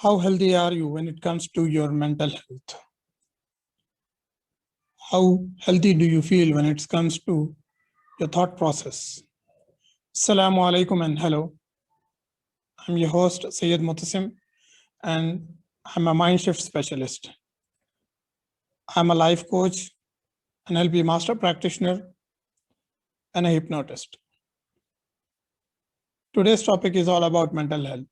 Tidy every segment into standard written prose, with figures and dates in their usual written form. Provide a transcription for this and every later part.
How healthy are you when it comes to your mental health? How healthy do you feel when it comes to your thought process? Assalamu alaikum and hello. I'm your host, Syed Mutasim, and I'm a mind shift specialist. I'm a life coach, an NLP master practitioner, and a hypnotist. Today's topic is all about mental health.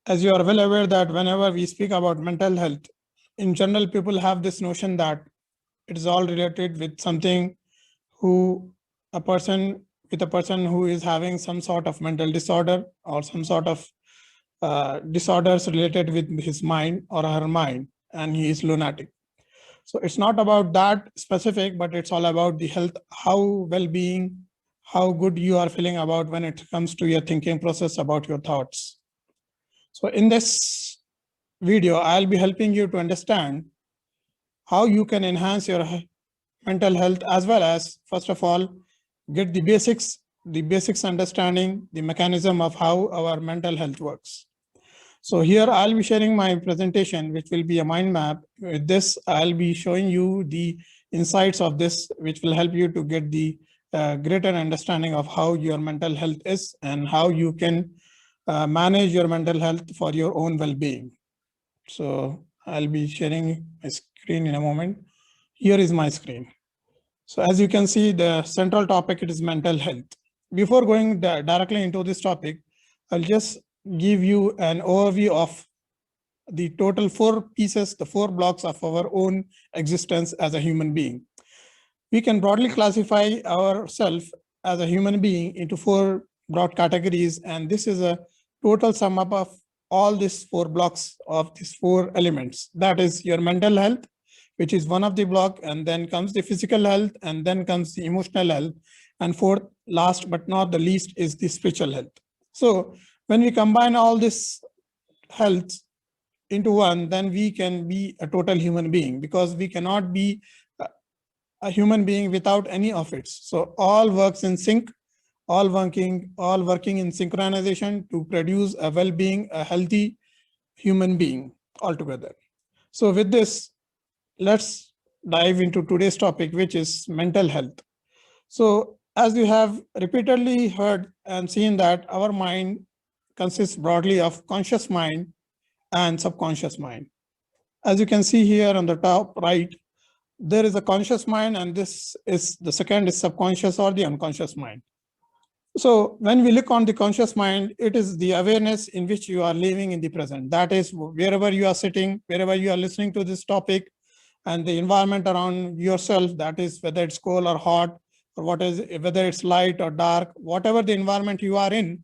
As you are well aware that whenever we speak about mental health, in general, people have this notion that it is all related with something a person who is having some sort of mental disorder or some sort of disorders related with his mind or her mind, and he is lunatic. So it's not about that specific, but it's all about the health, how well-being, how good you are feeling about when it comes to your thinking process about your thoughts. So in this video, I'll be helping you to understand how you can enhance your mental health, as well as, first of all, get the basics understanding, the mechanism of how our mental health works. So here I'll be sharing my presentation, which will be a mind map. With this, I'll be showing you the insights of this, which will help you to get the greater understanding of how your mental health is and how you can manage your mental health for your own well-being. So I'll be sharing my screen in a moment. Here is my screen. So as you can see, the central topic, it is mental health. Before going directly into this topic, I'll just give you an overview of the total 4 pieces, the 4 blocks of our own existence as a human being. We can broadly classify ourselves as a human being into 4 broad categories, and this is a total sum up of all these 4 blocks of these 4 elements. That is your mental health, which is one of the block, and then comes the physical health, and then comes the emotional health, and fourth, last but not the least, is the spiritual health. So when we combine all this health into one, then we can be a total human being, because we cannot be a human being without any of it. So all works in sync, all working in synchronization to produce a well-being, a healthy human being altogether. So with this, let's dive into today's topic, which is mental health. So as you have repeatedly heard and seen, that our mind consists broadly of conscious mind and subconscious mind. As you can see here on the top right, there is a conscious mind, and this is the second is subconscious or the unconscious mind. So when we look on the conscious mind, it is the awareness in which you are living in the present. That is, wherever you are sitting, wherever you are listening to this topic, and the environment around yourself, that is whether it's cold or hot, or whether it's light or dark, whatever the environment you are in,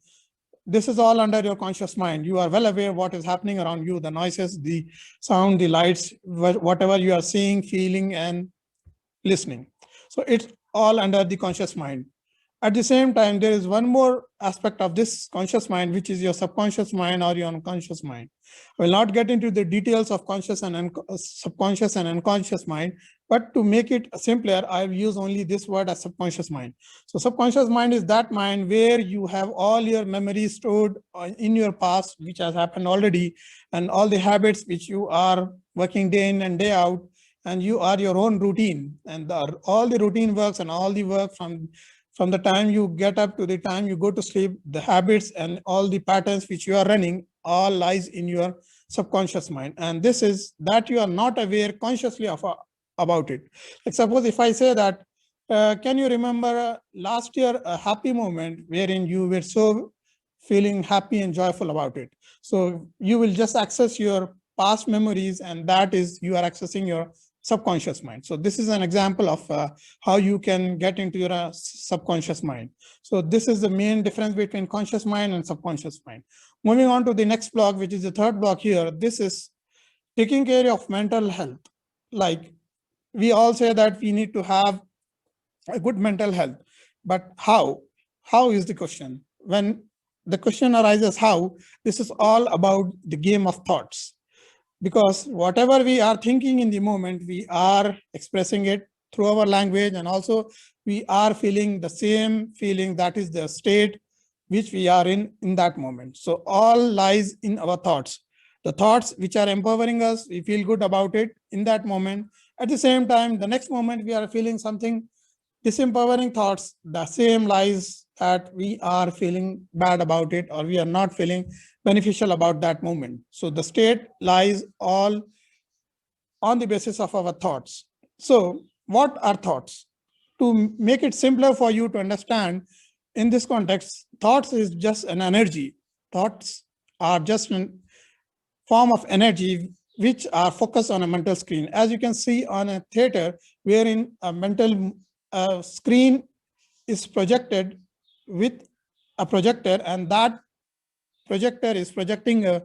this is all under your conscious mind. You are well aware what is happening around you, the noises, the sound, the lights, whatever you are seeing, feeling, and listening. So it's all under the conscious mind. At the same time, there is one more aspect of this conscious mind, which is your subconscious mind or your unconscious mind. I will not get into the details of conscious and subconscious and unconscious mind, but to make it simpler, I've used only this word as subconscious mind. So subconscious mind is that mind where you have all your memories stored in your past, which has happened already, and all the habits which you are working day in and day out, and you are your own routine, and all the routine works and all the work from the time you get up to the time you go to sleep, the habits and all the patterns which you are running all lies in your subconscious mind. And this is that you are not aware consciously about it. Like suppose if I say that, can you remember last year a happy moment wherein you were so feeling happy and joyful about it? So you will just access your past memories, and that is you are accessing your subconscious mind. So this is an example of how you can get into your subconscious mind. So this is the main difference between conscious mind and subconscious mind. Moving on to the next block, which is the third block here, this is taking care of mental health. Like we all say that we need to have a good mental health, but how is the question. When the question arises how, this is all about the game of thoughts. Because whatever we are thinking in the moment, we are expressing it through our language, and also we are feeling the same feeling. That is the state which we are in that moment. So all lies in our thoughts. The thoughts which are empowering us, we feel good about it in that moment. At the same time, the next moment we are feeling something disempowering thoughts, the same lies that we are feeling bad about it, or we are not feeling beneficial about that moment. So the state lies all on the basis of our thoughts. So what are thoughts? To make it simpler for you to understand, in this context, thoughts is just an energy. Thoughts are just a form of energy which are focused on a mental screen. As you can see on a theater, wherein a mental screen is projected with a projector, and that projector is projecting a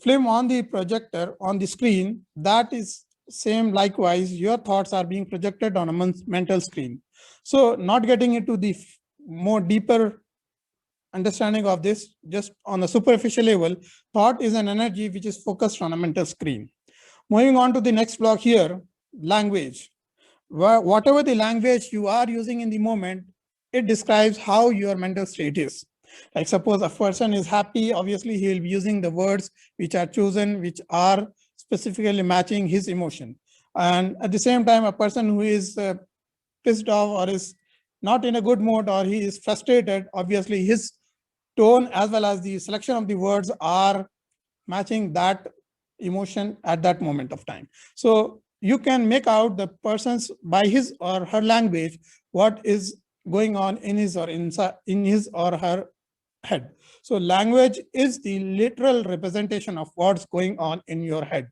film on the projector on the screen. That is same likewise, your thoughts are being projected on a mental screen. So not getting into the more deeper understanding of this, just on a superficial level, thought is an energy which is focused on a mental screen. Moving on to the next block here, language. Whatever the language you are using in the moment, it describes how your mental state is. Like suppose a person is happy, obviously he will be using the words which are chosen, which are specifically matching his emotion. And at the same time, a person who is pissed off or is not in a good mood, or he is frustrated, obviously his tone as well as the selection of the words are matching that emotion at that moment of time. So you can make out the person's by his or her language what is going on in his or her head. So language is the literal representation of what's going on in your head.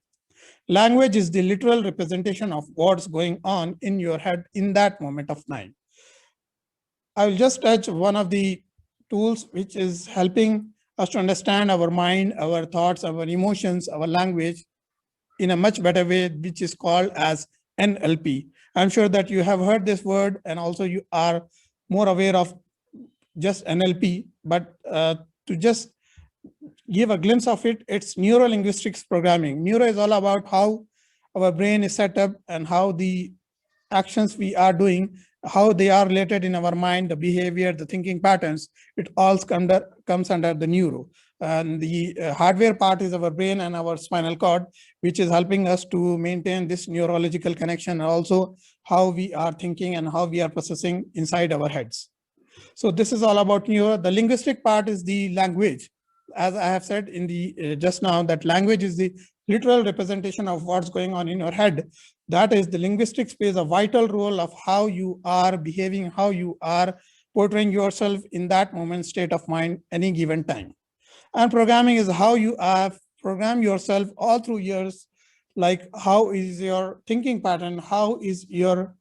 Language is the literal representation of what's going on in your head in that moment of time. I will just touch one of the tools which is helping us to understand our mind, our thoughts, our emotions, our language in a much better way, which is called as NLP. I'm sure that you have heard this word, and also you are more aware of just NLP, but to just give a glimpse of it, it's neuro-linguistics programming. Neuro is all about how our brain is set up and how the actions we are doing, how they are related in our mind, the behavior, the thinking patterns, it all comes under the neuro. And the hardware part is our brain and our spinal cord, which is helping us to maintain this neurological connection, and also how we are thinking and how we are processing inside our heads. So this is all about neuro. The linguistic part is the language. As I have said in the just now, that language is the literal representation of what's going on in your head. That is, the linguistics plays a vital role of how you are behaving, how you are portraying yourself in that moment, state of mind, any given time. And programming is how you have programmed yourself all through years, like how is your thinking pattern, how is your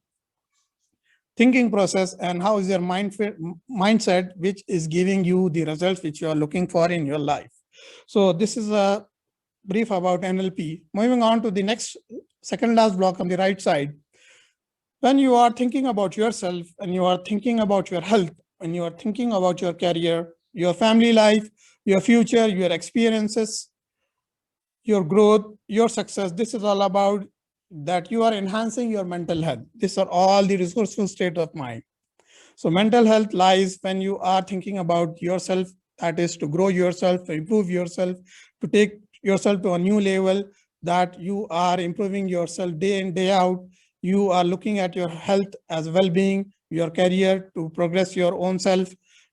thinking process, and how is your mindset, which is giving you the results which you are looking for in your life. So this is a brief about NLP. Moving on to the next, second last block on the right side. When you are thinking about yourself, and you are thinking about your health, and you are thinking about your career, your family life, your future, your experiences, your growth, your success, this is all about that you are enhancing your mental health. These are all the resourceful state of mind. So mental health lies when you are thinking about yourself, that is to grow yourself, to improve yourself, to take yourself to a new level, that you are improving yourself day in, day out. You are looking at your health as well-being, your career, to progress your own self,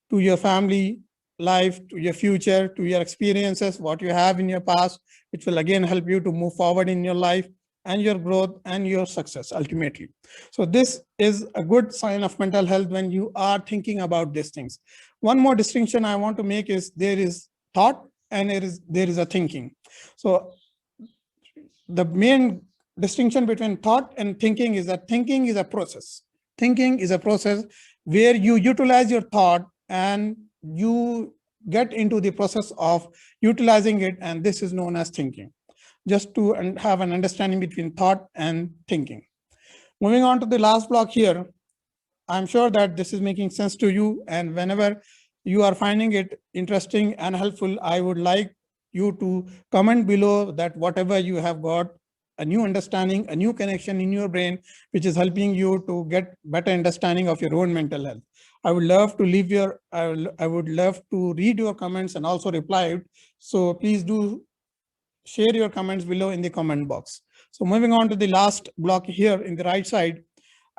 to your family life, to your future, to your experiences, what you have in your past, which will again help you to move forward in your life and your growth and your success ultimately. So this is a good sign of mental health when you are thinking about these things. One more distinction I want to make is there is thought and there is a thinking. So the main distinction between thought and thinking is that thinking is a process. Thinking is a process where you utilize your thought and you get into the process of utilizing it, and this is known as thinking. Just to have an understanding between thought and thinking. Moving on to the last block here, I'm sure that this is making sense to you, and whenever you are finding it interesting and helpful, I would like you to comment below that whatever you have got a new understanding, a new connection in your brain, which is helping you to get better understanding of your own mental health. I would love to leave your, I would love to read your comments and also reply it. So please do share your comments below in the comment box. So moving on to the last block here in the right side,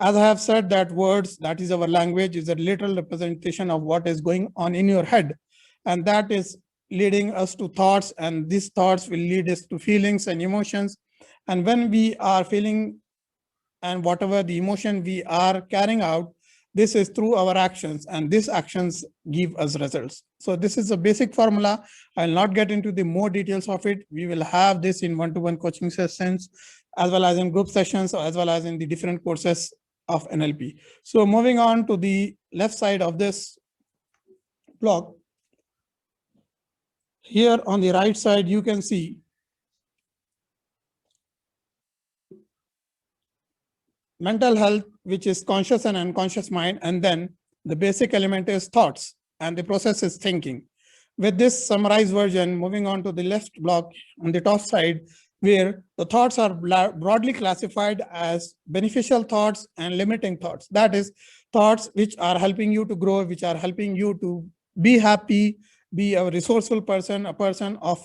as I have said that words, that is our language, is a literal representation of what is going on in your head. And that is leading us to thoughts, and these thoughts will lead us to feelings and emotions. And when we are feeling and whatever the emotion we are carrying out, this is through our actions, and these actions give us results. So this is a basic formula. I'll not get into the more details of it. We will have this in one-to-one coaching sessions, as well as in group sessions, as well as in the different courses of NLP. So moving on to the left side of this block, here on the right side, you can see mental health, which is conscious and unconscious mind, and then the basic element is thoughts, and the process is thinking. With this summarized version, moving on to the left block on the top side, where the thoughts are broadly classified as beneficial thoughts and limiting thoughts. That is, thoughts which are helping you to grow, which are helping you to be happy, be a resourceful person, a person of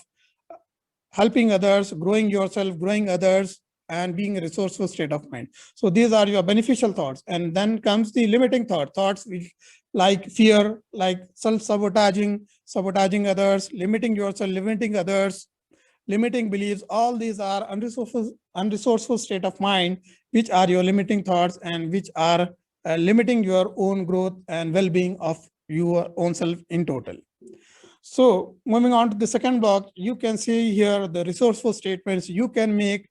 helping others, growing yourself, growing others, and being a resourceful state of mind. So these are your beneficial thoughts. And then comes the limiting thoughts which like fear, like self-sabotaging, sabotaging others, limiting yourself, limiting others, limiting beliefs. All these are unresourceful state of mind, which are your limiting thoughts and which are limiting your own growth and well-being of your own self in total. So moving on to the second block, you can see here the resourceful statements you can make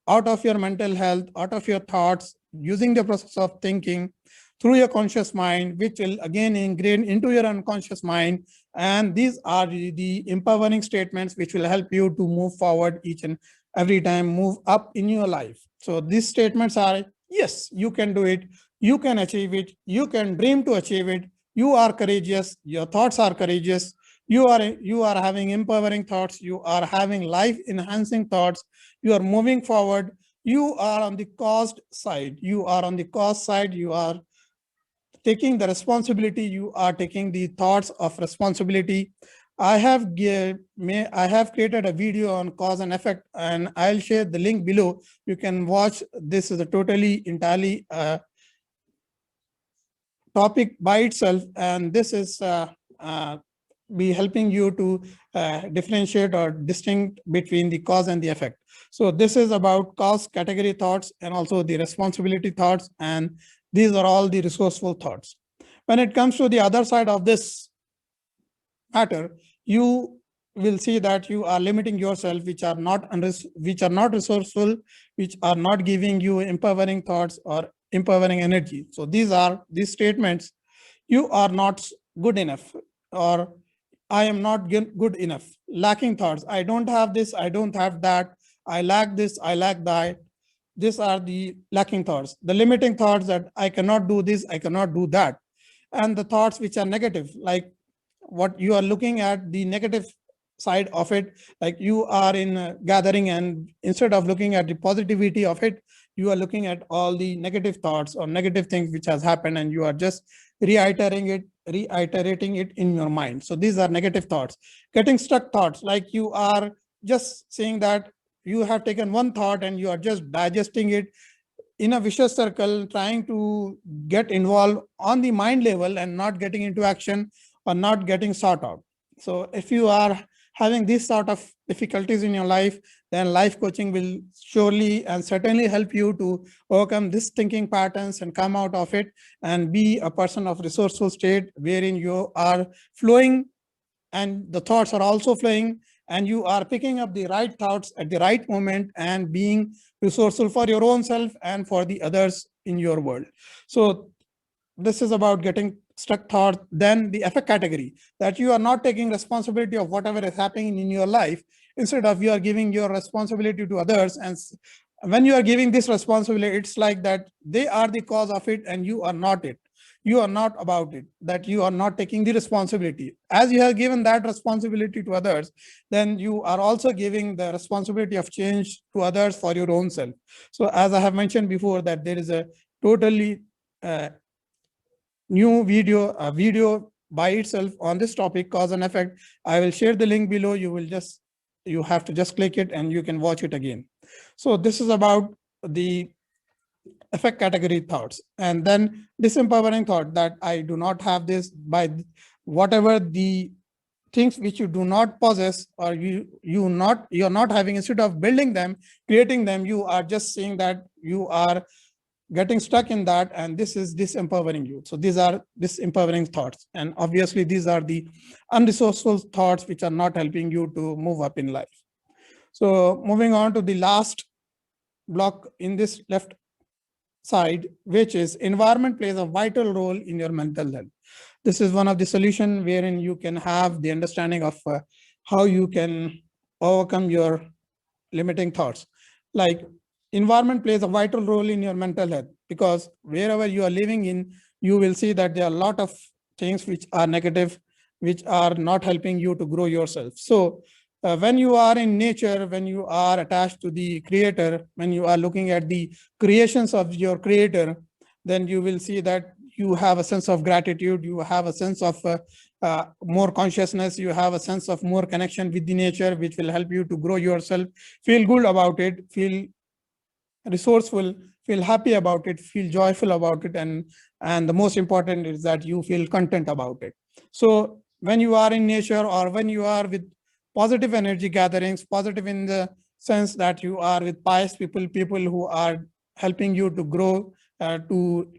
out of your mental health, out of your thoughts, using the process of thinking through your conscious mind, which will again ingrain into your unconscious mind. And these are the empowering statements which will help you to move forward each and every time, move up in your life. So these statements are, yes, you can do it, you can achieve it, you can dream to achieve it, you are courageous, your thoughts are courageous, you are having empowering thoughts, you are having life enhancing thoughts, you are moving forward, you are on the cost side, you are on the cost side, you are taking the responsibility, you are taking the thoughts of responsibility. I have created a video on cause and effect, and I'll share the link below. You can watch. This is a totally entirely topic by itself, and this is be helping you to differentiate or distinct between the cause and the effect. So this is about cause category thoughts and also the responsibility thoughts, and these are all the resourceful thoughts. When it comes to the other side of this matter, you will see that you are limiting yourself, which are not resourceful, which are not giving you empowering thoughts or empowering energy. So these statements: you are not good enough, or I am not good enough, lacking thoughts, I don't have this, I don't have that, I lack this, I lack that. These are the lacking thoughts. The limiting thoughts, that I cannot do this, I cannot do that. And the thoughts which are negative, like what you are looking at, the negative side of it, like you are in a gathering, and instead of looking at the positivity of it, you are looking at all the negative thoughts or negative things which has happened, and you are just reiterating it in your mind. So these are negative thoughts. Getting stuck thoughts, like you are just saying that you have taken one thought and you are just digesting it in a vicious circle, trying to get involved on the mind level and not getting into action or not getting sought out. So if you are having this sort of difficulties in your life, then life coaching will surely and certainly help you to overcome these thinking patterns and come out of it and be a person of resourceful state, wherein you are flowing and the thoughts are also flowing, and you are picking up the right thoughts at the right moment and being resourceful for your own self and for the others in your world. So this is about getting stuck thought. Then the effect category, that you are not taking responsibility of whatever is happening in your life. Instead of, you are giving your responsibility to others, and when you are giving this responsibility, it's like that they are the cause of it and you are not it. You are not about it, that you are not taking the responsibility. As you have given that responsibility to others, then you are also giving the responsibility of change to others for your own self. So as I have mentioned before, that there is a totally new video, a video by itself on this topic, cause and effect. I will share the link below. You have to just click it and you can watch it again. So this is about the effect category thoughts. And then disempowering thought, that I do not have this, by whatever the things which you do not possess, or you're not having, instead of building them, creating them, you are just saying that you are getting stuck in that, and this is disempowering you. So these are disempowering thoughts, and obviously these are the unresourceful thoughts which are not helping you to move up in life. So moving on to the last block in this left side, which is environment plays a vital role in your mental health. This is one of the solution wherein you can have the understanding of how you can overcome your limiting thoughts. Like, environment plays a vital role in your mental health, because wherever you are living in, you will see that there are a lot of things which are negative, which are not helping you to grow yourself. So when you are in nature, when you are attached to the creator, when you are looking at the creations of your creator, then you will see that you have a sense of gratitude, you have a sense of more consciousness, you have a sense of more connection with the nature, which will help you to grow yourself, feel good about it, feel resourceful, feel happy about it, feel joyful about it, and the most important is that you feel content about it. So when you are in nature, or when you are with positive energy gatherings, positive in the sense that you are with pious people, people who are helping you to grow, to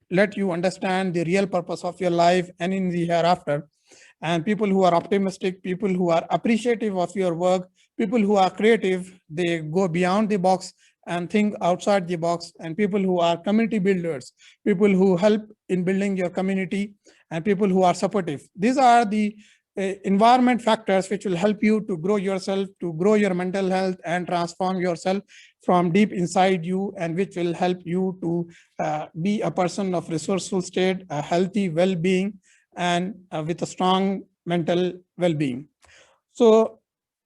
let you understand the real purpose of your life and in the hereafter, and people who are optimistic, people who are appreciative of your work, people who are creative, they go beyond the box and think outside the box, and people who are community builders, people who help in building your community, and people who are supportive. These are the environment factors which will help you to grow yourself, to grow your mental health, and transform yourself from deep inside you, and which will help you to be a person of resourceful state, a healthy well-being, and with a strong mental well-being. So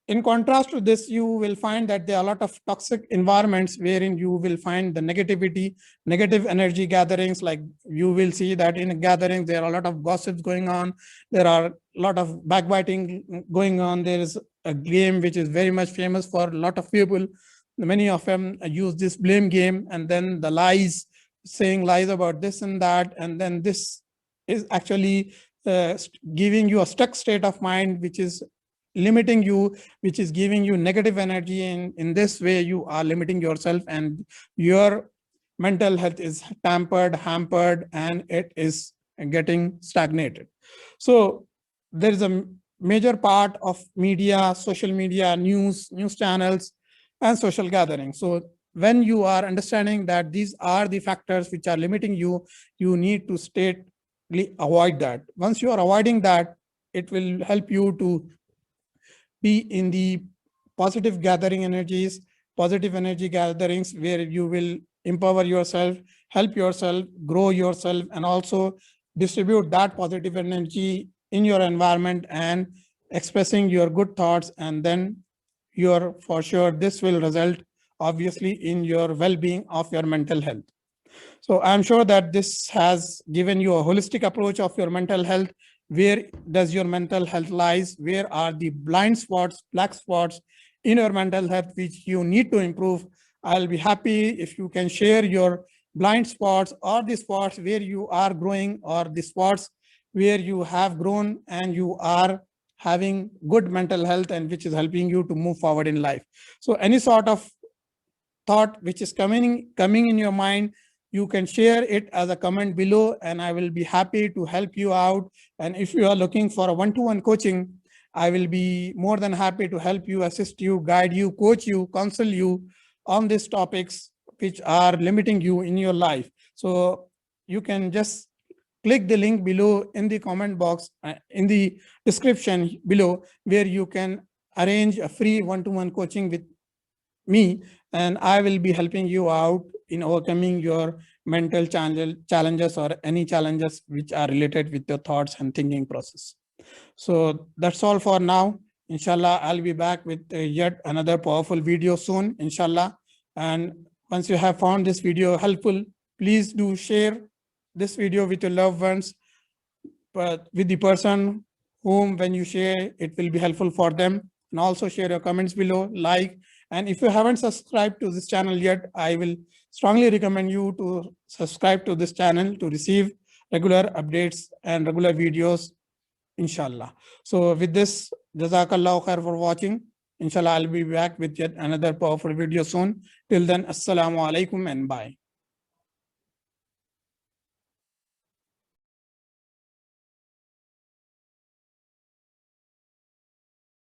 in contrast to this, you will find that there are a lot of toxic environments wherein you will find the negativity, negative energy gatherings. Like, you will see that in gatherings, there are a lot of gossips going on. There are a lot of backbiting going on. There is a game which is very much famous for a lot of people. Many of them use this blame game, and then the lies, saying lies about this and that. And then this is actually giving you a stuck state of mind, which is limiting you, which is giving you negative energy. And in this way, you are limiting yourself, and your mental health is tampered, hampered, and it is getting stagnated. So there is a major part of media, social media, news channels, and social gatherings. So when you are understanding that these are the factors which are limiting you, you need to avoid that. Once you are avoiding that, it will help you to be in the positive gathering energies, positive energy gatherings, where you will empower yourself, help yourself, grow yourself, and also distribute that positive energy in your environment and expressing your good thoughts. And then for sure, this will result obviously in your well-being of your mental health. So I'm sure that this has given you a holistic approach of your mental health. Where does your mental health lies? Where are the blind spots, black spots in your mental health which you need to improve? I'll be happy if you can share your blind spots, or the spots where you are growing, or the spots where you have grown and you are having good mental health, and which is helping you to move forward in life. So any sort of thought which is coming in your mind, you can share it as a comment below, and I will be happy to help you out. And if you are looking for a one-to-one coaching, I will be more than happy to help you, assist you, guide you, coach you, counsel you on these topics which are limiting you in your life. So you can just click the link below in the comment box, in the description below, where you can arrange a free one-to-one coaching with me, and I will be helping you out in overcoming your mental challenges, or any challenges which are related with your thoughts and thinking process. So that's all for now. Inshallah, I'll be back with yet another powerful video soon, inshallah. And once you have found this video helpful, please do share this video with your loved ones, but with the person whom when you share, it will be helpful for them. And also share your comments below, like, and if you haven't subscribed to this channel yet, I will strongly recommend you to subscribe to this channel to receive regular updates and regular videos, inshallah. So with this, Jazakallah khair for watching. Inshallah, I'll be back with yet another powerful video soon. Till then, Assalamu alaikum and bye.